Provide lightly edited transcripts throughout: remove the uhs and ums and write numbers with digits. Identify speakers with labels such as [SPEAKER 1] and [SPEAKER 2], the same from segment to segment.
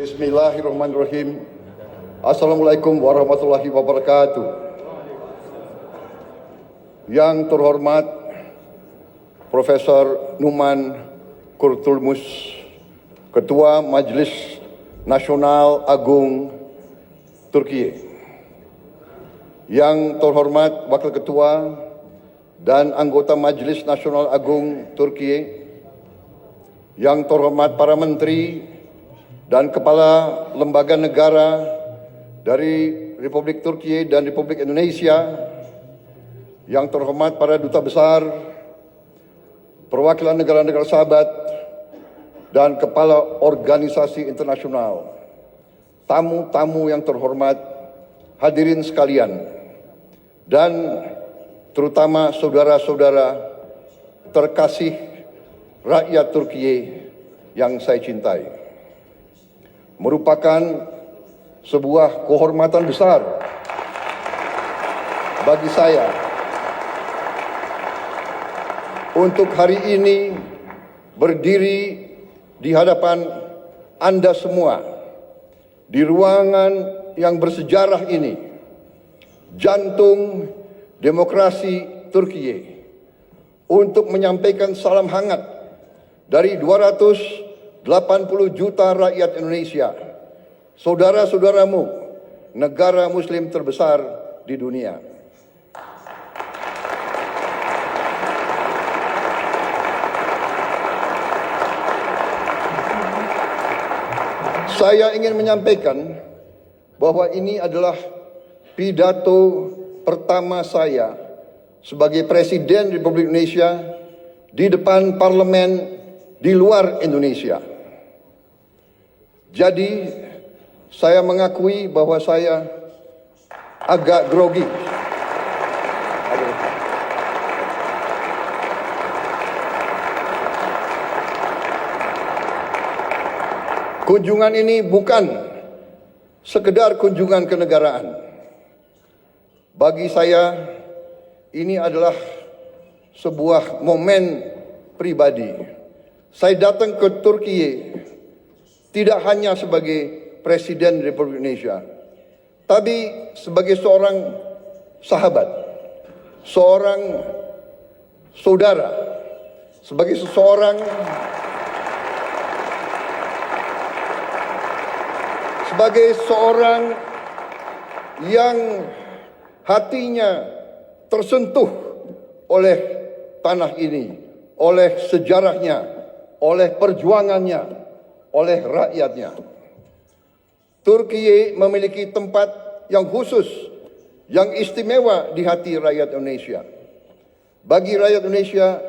[SPEAKER 1] Bismillahirrahmanirrahim. Assalamualaikum warahmatullahi wabarakatuh. Yang terhormat Profesor Numan Kurtulmus, Ketua Majelis Nasional Agung Turkiye. Yang terhormat Wakil Ketua dan anggota Majelis Nasional Agung Turkiye. Yang terhormat para menteri dan kepala lembaga negara dari Republik Turkiye dan Republik Indonesia, yang terhormat para duta besar, perwakilan negara-negara sahabat, dan kepala organisasi internasional, tamu-tamu yang terhormat, hadirin sekalian, dan terutama saudara-saudara terkasih rakyat Turkiye yang saya cintai. Merupakan sebuah kehormatan besar bagi saya untuk hari ini berdiri di hadapan Anda semua di ruangan yang bersejarah ini, jantung demokrasi Turkiye, untuk menyampaikan salam hangat dari 280 juta rakyat Indonesia, saudara-saudaramu, negara muslim terbesar di dunia. Saya ingin menyampaikan bahwa ini adalah pidato pertama saya sebagai Presiden Republik Indonesia di depan parlemen di luar Indonesia. Jadi, saya mengakui bahwa saya agak grogi. Kunjungan ini bukan sekedar kunjungan kenegaraan. Bagi saya, ini adalah sebuah momen pribadi. Saya datang ke Turkiye tidak hanya sebagai Presiden Republik Indonesia, tapi sebagai seorang sahabat, seorang saudara, sebagai seseorang yang hatinya tersentuh oleh tanah ini, oleh sejarahnya, oleh perjuangannya, oleh rakyatnya. Turkiye memiliki tempat yang khusus, yang istimewa di hati rakyat Indonesia. Bagi rakyat Indonesia,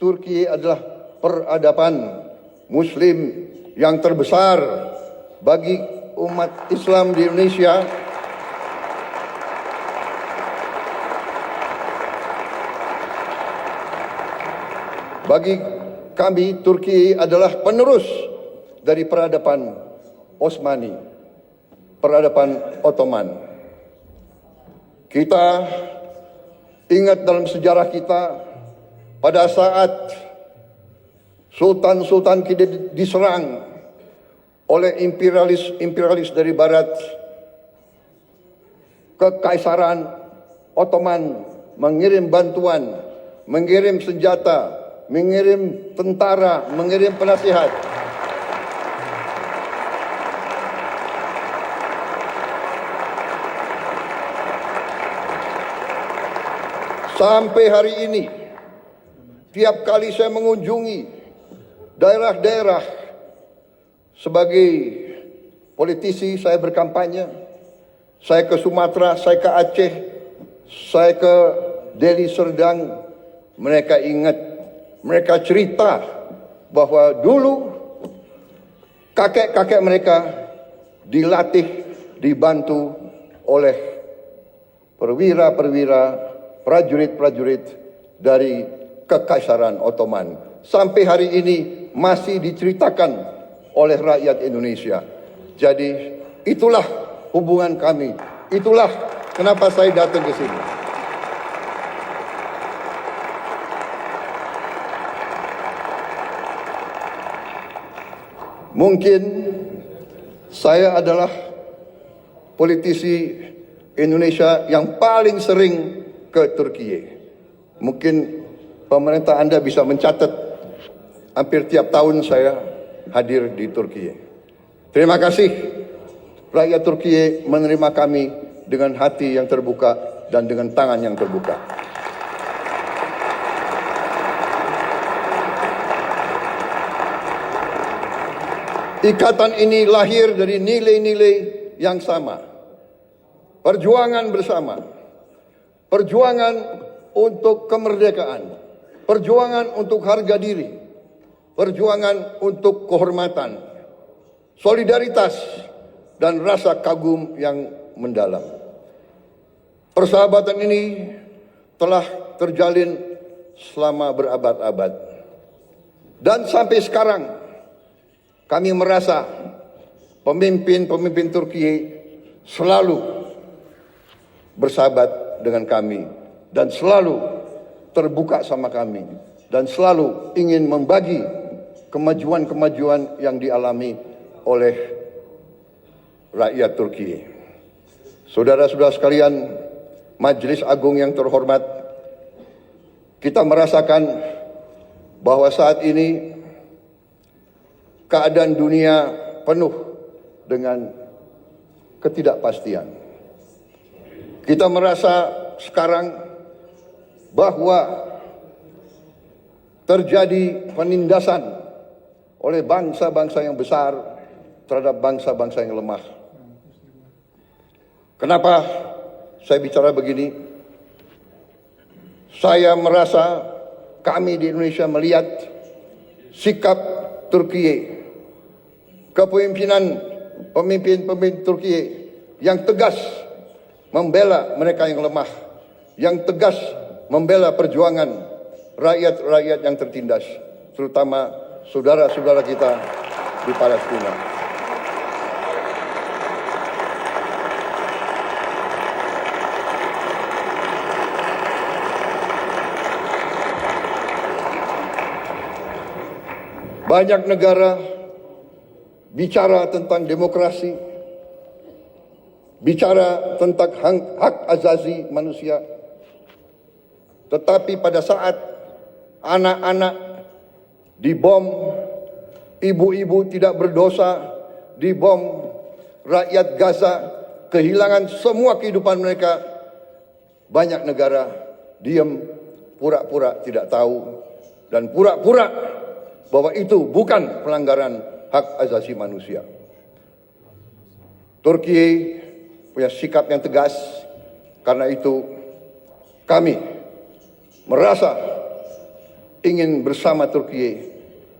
[SPEAKER 1] Turkiye adalah peradaban Muslim yang terbesar. Bagi umat Islam di Indonesia, bagi kami, Turkiye adalah penerus dari peradaban Osmani, peradaban Ottoman. Kita ingat dalam sejarah kita, pada saat sultan-sultan kita diserang oleh imperialis dari barat, Kekaisaran Ottoman mengirim bantuan, mengirim senjata, mengirim tentara, mengirim penasihat. Sampai hari ini, tiap kali saya mengunjungi daerah-daerah sebagai politisi, saya berkampanye, saya ke Sumatera, saya ke Aceh, saya ke Deli Serdang, mereka ingat, mereka cerita bahwa dulu kakek-kakek mereka dilatih, dibantu oleh perwira-perwira, prajurit-prajurit dari Kekaisaran Ottoman. Sampai hari ini masih diceritakan oleh rakyat Indonesia. Jadi itulah hubungan kami. Itulah kenapa saya datang ke sini. Mungkin Saya adalah politisi Indonesia yang paling sering ke Turki. Mungkin pemerintah Anda bisa mencatat hampir tiap tahun saya hadir di Turki. Terima kasih rakyat Turki menerima kami dengan hati yang terbuka dan dengan tangan yang terbuka. Ikatan ini lahir dari nilai-nilai yang sama. Perjuangan bersama. Perjuangan untuk kemerdekaan. Perjuangan untuk harga diri. Perjuangan untuk kehormatan. Solidaritas dan rasa kagum yang mendalam. Persahabatan ini telah terjalin selama berabad-abad. Dan sampai sekarang kami merasa pemimpin-pemimpin Turki selalu bersahabat dengan kami dan selalu terbuka sama kami dan selalu ingin membagi kemajuan-kemajuan yang dialami oleh rakyat Turki. Saudara-saudara sekalian, Majelis Agung yang terhormat, kita merasakan bahwa saat ini keadaan dunia penuh dengan ketidakpastian. Kita merasa sekarang bahwa terjadi penindasan oleh bangsa-bangsa yang besar terhadap bangsa-bangsa yang lemah. Kenapa saya bicara begini? Saya merasa kami di Indonesia melihat sikap Turki, kepemimpinan pemimpin-pemimpin Turki yang tegas membela mereka yang lemah, yang tegas membela perjuangan rakyat-rakyat yang tertindas, terutama saudara-saudara kita di Palestina. Banyak negara bicara tentang demokrasi, bicara tentang hak asasi manusia. Tetapi pada saat anak-anak dibom, ibu-ibu tidak berdosa dibom, rakyat Gaza kehilangan semua kehidupan mereka, banyak negara diam, pura-pura tidak tahu, dan pura-pura bahwa itu bukan pelanggaran hak asasi manusia. Turki punya sikap yang tegas, karena itu kami merasa ingin bersama Turki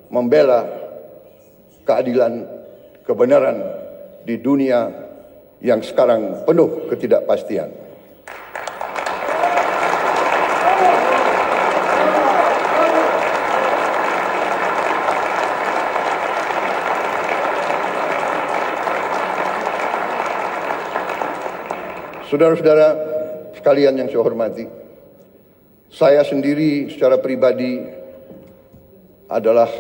[SPEAKER 1] membela keadilan, kebenaran di dunia yang sekarang penuh ketidakpastian. Saudara-saudara sekalian yang saya hormati, saya sendiri secara pribadi adalah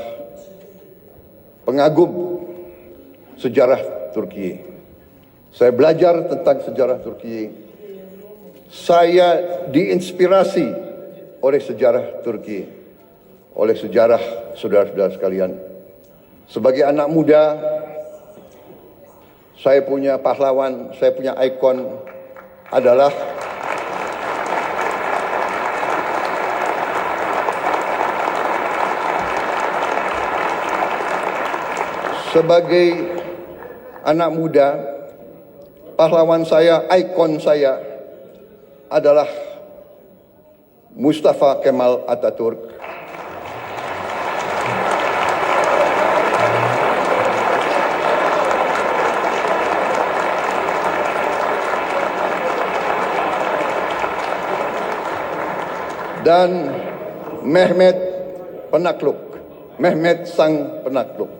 [SPEAKER 1] pengagum sejarah Turki. Saya belajar tentang sejarah Turki. Saya diinspirasi oleh sejarah Turki, oleh sejarah saudara-saudara sekalian. Sebagai anak muda, saya punya pahlawan, saya punya ikon adalah sebagai anak muda, pahlawan saya, ikon saya adalah Mustafa Kemal Atatürk. Dan Mehmet Penakluk, Mehmet Sang Penakluk.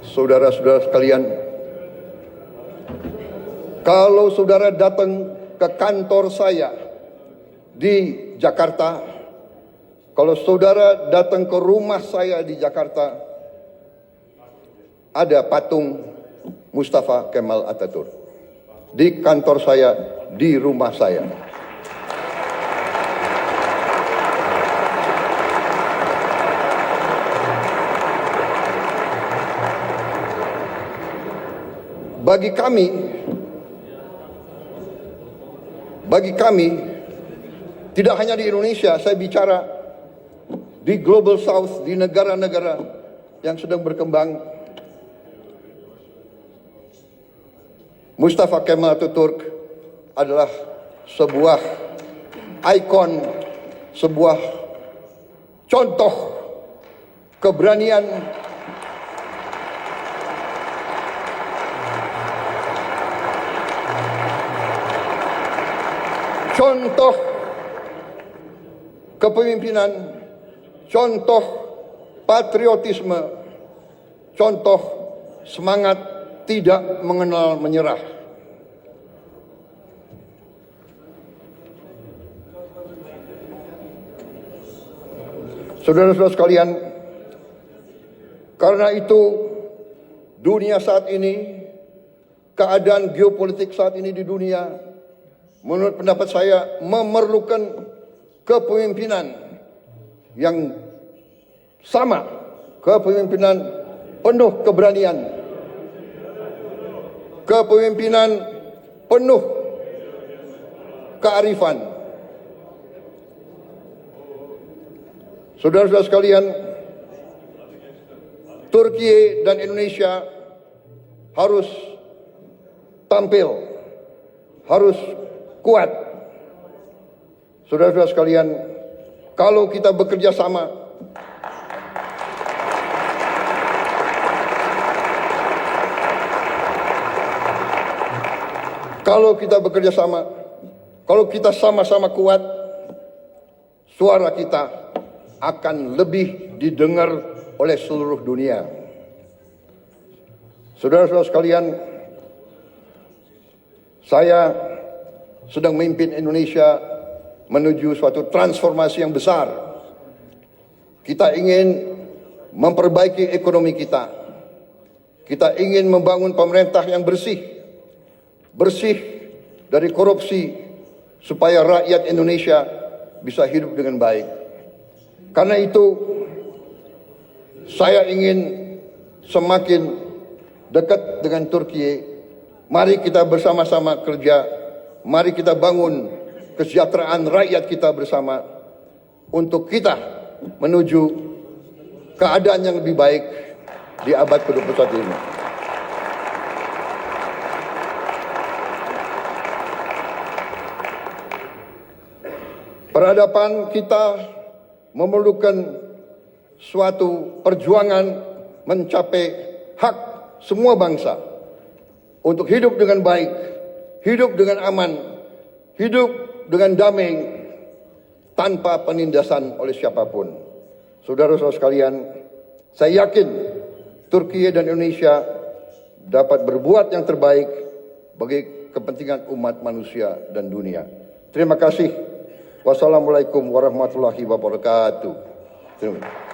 [SPEAKER 1] Saudara-saudara sekalian, Kalau saudara datang ke kantor saya di Jakarta, kalau saudara datang ke rumah saya di Jakarta, ada patung Mustafa Kemal Atatürk. Di kantor saya, di rumah saya. Bagi kami, tidak hanya di Indonesia, saya bicara di Global South, di negara-negara yang sedang berkembang, Mustafa Kemal Atatürk adalah sebuah ikon, sebuah contoh keberanian, contoh kepemimpinan, contoh patriotisme, contoh semangat tidak mengenal menyerah. Saudara-saudara sekalian, karena itu dunia saat ini, keadaan geopolitik saat ini di dunia, menurut pendapat saya memerlukan kepemimpinan yang sama, kepemimpinan penuh keberanian, kepemimpinan penuh kearifan. Saudara-saudara sekalian, Turki dan Indonesia harus tampil, harus kuat. Saudara-saudara sekalian, kalau kita bekerja sama, kalau kita sama-sama kuat, suara kita akan lebih didengar oleh seluruh dunia. Saudara-saudara sekalian, saya sedang memimpin Indonesia menuju suatu transformasi yang besar. Kita ingin memperbaiki ekonomi kita. Kita ingin membangun pemerintah yang bersih dari korupsi, supaya rakyat Indonesia bisa hidup dengan baik. Karena itu, saya ingin semakin dekat dengan Turki. Mari kita bersama-sama kerja. Mari kita bangun kesejahteraan rakyat kita bersama untuk kita menuju keadaan yang lebih baik di abad ke-21 ini. Peradaban kita memerlukan suatu perjuangan mencapai hak semua bangsa untuk hidup dengan baik, hidup dengan aman, hidup dengan damai, tanpa penindasan oleh siapapun. Saudara-saudara sekalian, saya yakin Turki dan Indonesia dapat berbuat yang terbaik bagi kepentingan umat manusia dan dunia. Terima kasih. Wassalamualaikum warahmatullahi wabarakatuh. Terima kasih.